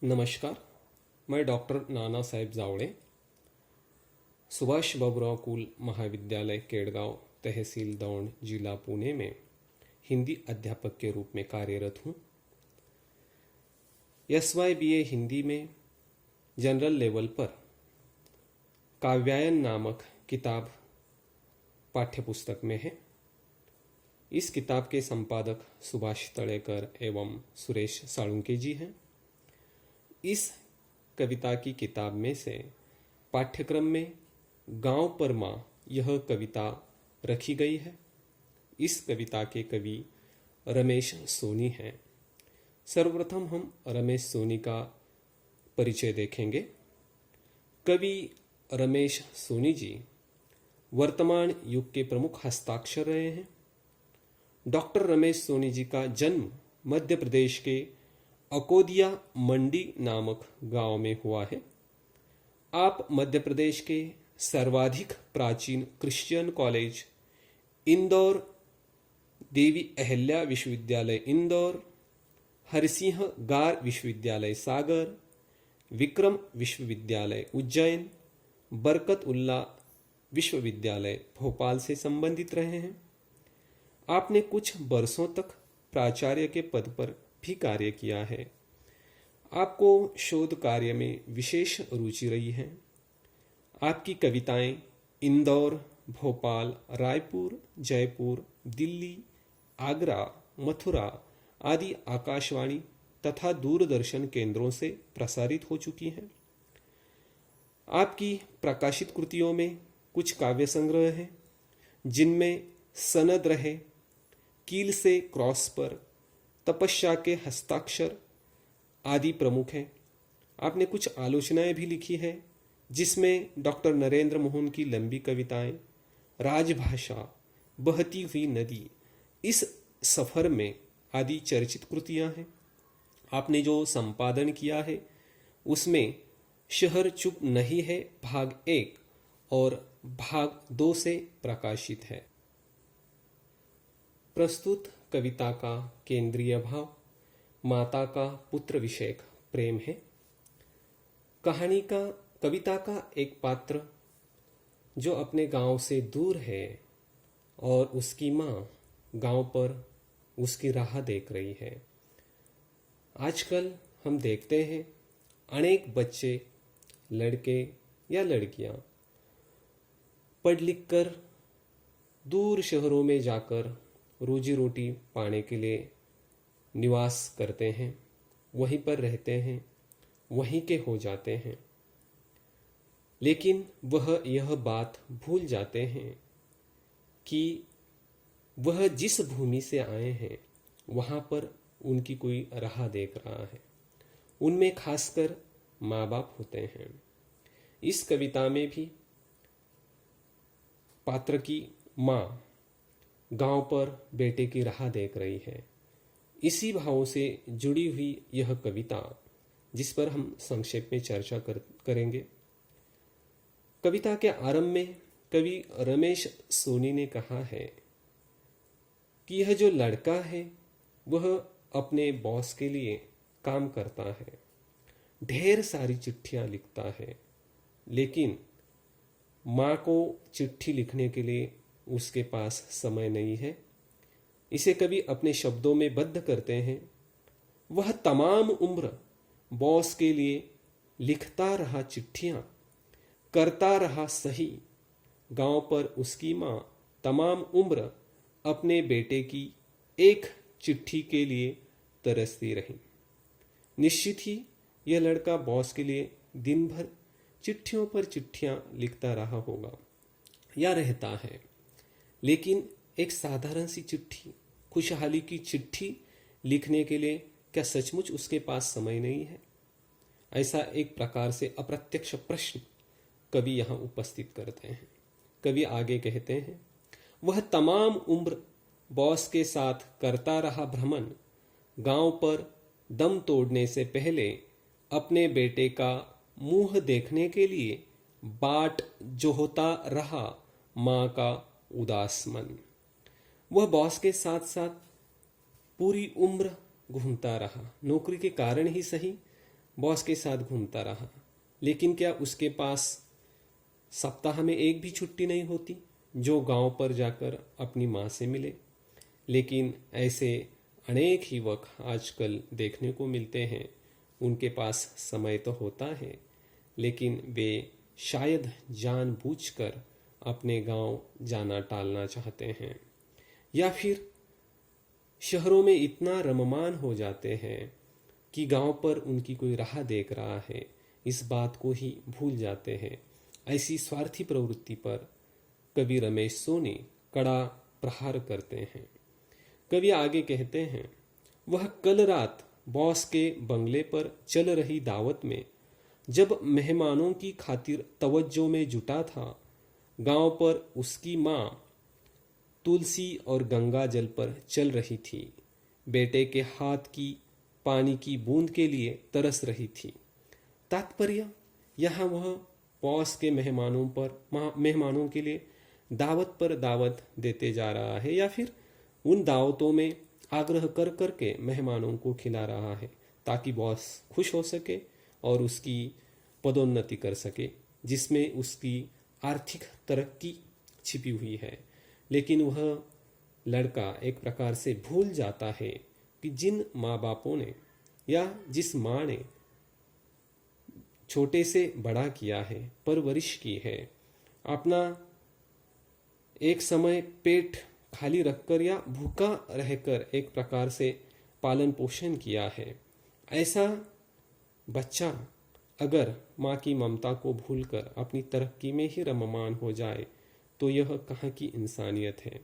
नमस्कार, मैं डॉक्टर नाना साहेब जावड़े, सुभाष बाबूराव कुल महाविद्यालय केड़गांव, तहसील दौंड, जिला पुणे में हिंदी अध्यापक के रूप में कार्यरत हूँ। SYBA हिंदी में जनरल लेवल पर काव्यायन नामक किताब पाठ्यपुस्तक में है। इस किताब के संपादक सुभाष तड़ेकर एवं सुरेश साळुंके जी हैं। इस कविता की किताब में से पाठ्यक्रम में गांव पर माँ यह कविता रखी गई है। इस कविता के कवि रमेश सोनी हैं। सर्वप्रथम हम रमेश सोनी का परिचय देखेंगे। कवि रमेश सोनी जी वर्तमान युग के प्रमुख हस्ताक्षर रहे हैं। डॉक्टर रमेश सोनी जी का जन्म मध्य प्रदेश के अकोदिया मंडी नामक गांव में हुआ है। आप मध्य प्रदेश के सर्वाधिक प्राचीन क्रिश्चियन कॉलेज इंदौर, देवी अहिल्या विश्वविद्यालय इंदौर, हरसिंह गार विश्वविद्यालय सागर, विक्रम विश्वविद्यालय उज्जैन, बरकत उल्ला विश्वविद्यालय भोपाल से संबंधित रहे हैं। आपने कुछ वर्षों तक प्राचार्य के पद पर भी कार्य किया है। आपको शोध कार्य में विशेष रुचि रही है। आपकी कविताएं इंदौर, भोपाल, रायपुर, जयपुर, दिल्ली, आगरा, मथुरा आदि आकाशवाणी तथा दूरदर्शन केंद्रों से प्रसारित हो चुकी हैं। आपकी प्रकाशित कृतियों में कुछ काव्य संग्रह हैं, जिनमें सनद रहे, कील से क्रॉस पर, तपस्या के हस्ताक्षर आदि प्रमुख हैं। आपने कुछ आलोचनाएं भी लिखी है, जिसमें डॉक्टर नरेंद्र मोहन की लंबी कविताएं, राजभाषा, बहती हुई नदी, इस सफर में आदि चर्चित कृतियां हैं। आपने जो संपादन किया है उसमें शहर चुप नहीं है भाग 1 और भाग 2 से प्रकाशित है। प्रस्तुत कविता का केंद्रीय भाव माता का पुत्र विषयक प्रेम है। कविता का एक पात्र जो अपने गांव से दूर है और उसकी माँ गांव पर उसकी राह देख रही है। आजकल हम देखते हैं अनेक बच्चे, लड़के या लड़कियां पढ़ लिख कर दूर शहरों में जाकर रोजी रोटी पाने के लिए निवास करते हैं, वहीं पर रहते हैं, वहीं के हो जाते हैं। लेकिन वह यह बात भूल जाते हैं कि वह जिस भूमि से आए हैं वहाँ पर उनकी कोई राह देख रहा है। उनमें खासकर माँ बाप होते हैं। इस कविता में भी पात्र की माँ गांव पर बेटे की राह देख रही है। इसी भावों से जुड़ी हुई यह कविता, जिस पर हम संक्षेप में चर्चा करेंगे। कविता के आरंभ में कवि रमेश सोनी ने कहा है कि यह जो लड़का है वह अपने बॉस के लिए काम करता है, ढेर सारी चिट्ठियां लिखता है, लेकिन माँ को चिट्ठी लिखने के लिए उसके पास समय नहीं है। इसे कवि अपने शब्दों में बद्ध करते हैं। वह तमाम उम्र बॉस के लिए लिखता रहा चिट्ठियां, करता रहा सही। गांव पर उसकी माँ तमाम उम्र अपने बेटे की एक चिट्ठी के लिए तरसती रही। निश्चित ही यह लड़का बॉस के लिए दिन भर चिट्ठियों पर चिट्ठियां लिखता रहा होगा या रहता है, लेकिन एक साधारण सी चिट्ठी, खुशहाली की चिट्ठी लिखने के लिए क्या सचमुच उसके पास समय नहीं है? ऐसा एक प्रकार से अप्रत्यक्ष प्रश्न कवि यहाँ उपस्थित करते हैं। कवि आगे कहते हैं, वह तमाम उम्र बॉस के साथ करता रहा भ्रमण, गांव पर दम तोड़ने से पहले अपने बेटे का मुंह देखने के लिए बाट जोहता रहा माँ का उदास मन। वह बॉस के साथ साथ पूरी उम्र घूमता रहा, नौकरी के कारण ही सही, बॉस के साथ घूमता रहा, लेकिन क्या उसके पास सप्ताह में एक भी छुट्टी नहीं होती जो गांव पर जाकर अपनी माँ से मिले? लेकिन ऐसे अनेक युवक आजकल देखने को मिलते हैं। उनके पास समय तो होता है, लेकिन वे शायद जानबूझकर अपने गांव जाना टालना चाहते हैं, या फिर शहरों में इतना रममान हो जाते हैं कि गांव पर उनकी कोई राह देख रहा है, इस बात को ही भूल जाते हैं। ऐसी स्वार्थी प्रवृत्ति पर कवि रमेश सोनी कड़ा प्रहार करते हैं। कवि आगे कहते हैं, वह कल रात बॉस के बंगले पर चल रही दावत में जब मेहमानों की खातिर तवज्जो में जुटा था, गांव पर उसकी माँ तुलसी और गंगा जल पर चल रही थी, बेटे के हाथ की पानी की बूंद के लिए तरस रही थी। तात्पर्य यहाँ वह बॉस के मेहमानों के लिए दावत पर दावत देते जा रहा है, या फिर उन दावतों में आग्रह कर करके मेहमानों को खिला रहा है ताकि बॉस खुश हो सके और उसकी पदोन्नति कर सके, जिसमें उसकी आर्थिक तरक्की छिपी हुई है। लेकिन वह लड़का एक प्रकार से भूल जाता है कि जिन माँ बापों ने या जिस माँ ने छोटे से बड़ा किया है, परवरिश की है, अपना एक समय पेट खाली रखकर या भूखा रहकर एक प्रकार से पालन पोषण किया है, ऐसा बच्चा अगर माँ की ममता को भूलकर अपनी तरक्की में ही रममान हो जाए तो यह कहाँ की इंसानियत है?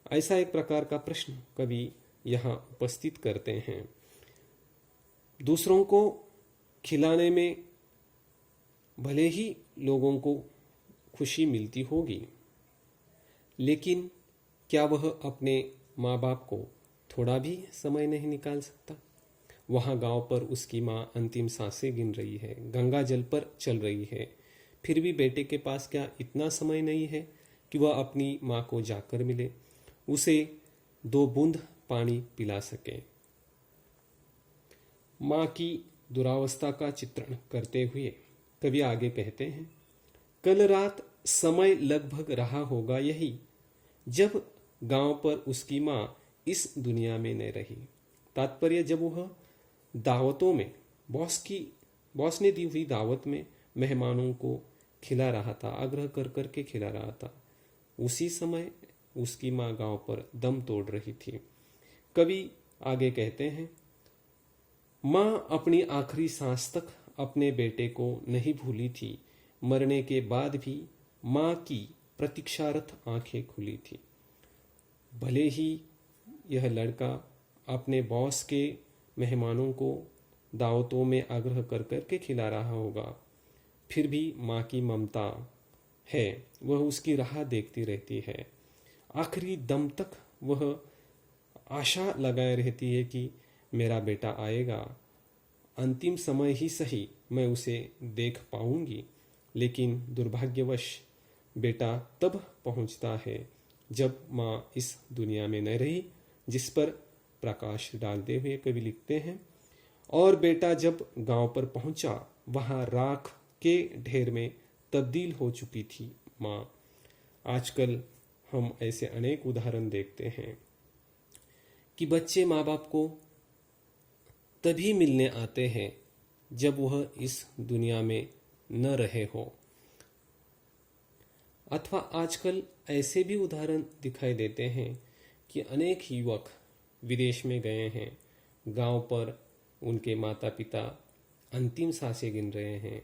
ऐसा एक प्रकार का प्रश्न कवि यहाँ उपस्थित करते हैं। दूसरों को खिलाने में भले ही लोगों को खुशी मिलती होगी, लेकिन क्या वह अपने माँ बाप को थोड़ा भी समय नहीं निकाल सकता? वहाँ गांव पर उसकी माँ अंतिम सांसें गिन रही है, गंगा जल पर चल रही है, फिर भी बेटे के पास क्या इतना समय नहीं है कि वह अपनी माँ को जाकर मिले, उसे 2 बूंद पानी पिला सके? माँ की दुरावस्था का चित्रण करते हुए कवि आगे कहते हैं, कल रात समय लगभग रहा होगा यही जब गांव पर उसकी माँ इस दुनिया में न रही। तात्पर्य जब वह दावतों में बॉस ने दी हुई दावत में मेहमानों को खिला रहा था, आग्रह कर करके खिला रहा था, उसी समय उसकी माँ गांव पर दम तोड़ रही थी। कवि आगे कहते हैं, माँ अपनी आखिरी सांस तक अपने बेटे को नहीं भूली थी, मरने के बाद भी माँ की प्रतीक्षारत आंखें खुली थी। भले ही यह लड़का अपने बॉस के मेहमानों को दावतों में आग्रह कर करके खिला रहा होगा, फिर भी माँ की ममता है, वह उसकी राह देखती रहती है। आखिरी दम तक वह आशा लगाए रहती है कि मेरा बेटा आएगा, अंतिम समय ही सही मैं उसे देख पाऊंगी। लेकिन दुर्भाग्यवश बेटा तब पहुंचता है जब माँ इस दुनिया में न रही, जिस पर प्रकाश डालते हुए कवि लिखते हैं, और बेटा जब गांव पर पहुंचा वहां राख के ढेर में तब्दील हो चुकी थी माँ। आजकल हम ऐसे अनेक उदाहरण देखते हैं कि बच्चे माँ बाप को तभी मिलने आते हैं जब वह इस दुनिया में न रहे हो, अथवा आजकल ऐसे भी उदाहरण दिखाई देते हैं कि अनेक युवक विदेश में गए हैं, गांव पर उनके माता पिता अंतिम सांसें गिन रहे हैं,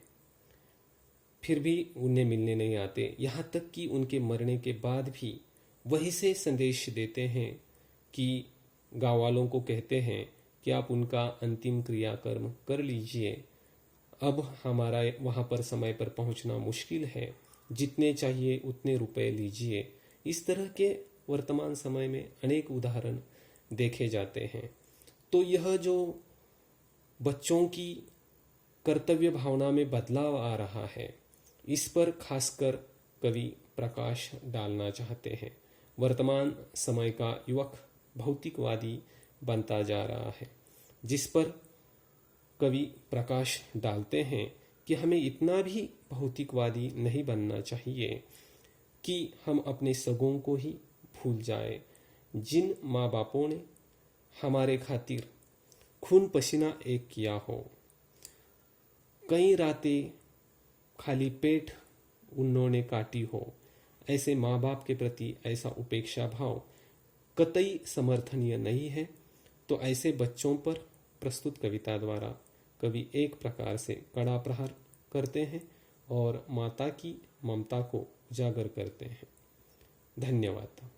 फिर भी उन्हें मिलने नहीं आते, यहाँ तक कि उनके मरने के बाद भी वही से संदेश देते हैं कि गाँव वालों को कहते हैं कि आप उनका अंतिम क्रियाकर्म कर लीजिए, अब हमारा वहाँ पर समय पर पहुँचना मुश्किल है, जितने चाहिए उतने रुपए लीजिए। इस तरह के वर्तमान समय में अनेक उदाहरण देखे जाते हैं। तो यह जो बच्चों की कर्तव्य भावना में बदलाव आ रहा है, इस पर खासकर कवि प्रकाश डालना चाहते हैं। वर्तमान समय का युवक भौतिकवादी बनता जा रहा है, जिस पर कवि प्रकाश डालते हैं कि हमें इतना भी भौतिकवादी नहीं बनना चाहिए कि हम अपने सगों को ही भूल जाए, जिन माँ बापों ने हमारे खातिर खून पसीना एक किया हो, कई रातें खाली पेट उन्होंने काटी हो। ऐसे माँ बाप के प्रति ऐसा उपेक्षा भाव कतई समर्थनीय नहीं है। तो ऐसे बच्चों पर प्रस्तुत कविता द्वारा कवि एक प्रकार से कड़ा प्रहार करते हैं और माता की ममता को उजागर करते हैं। धन्यवाद।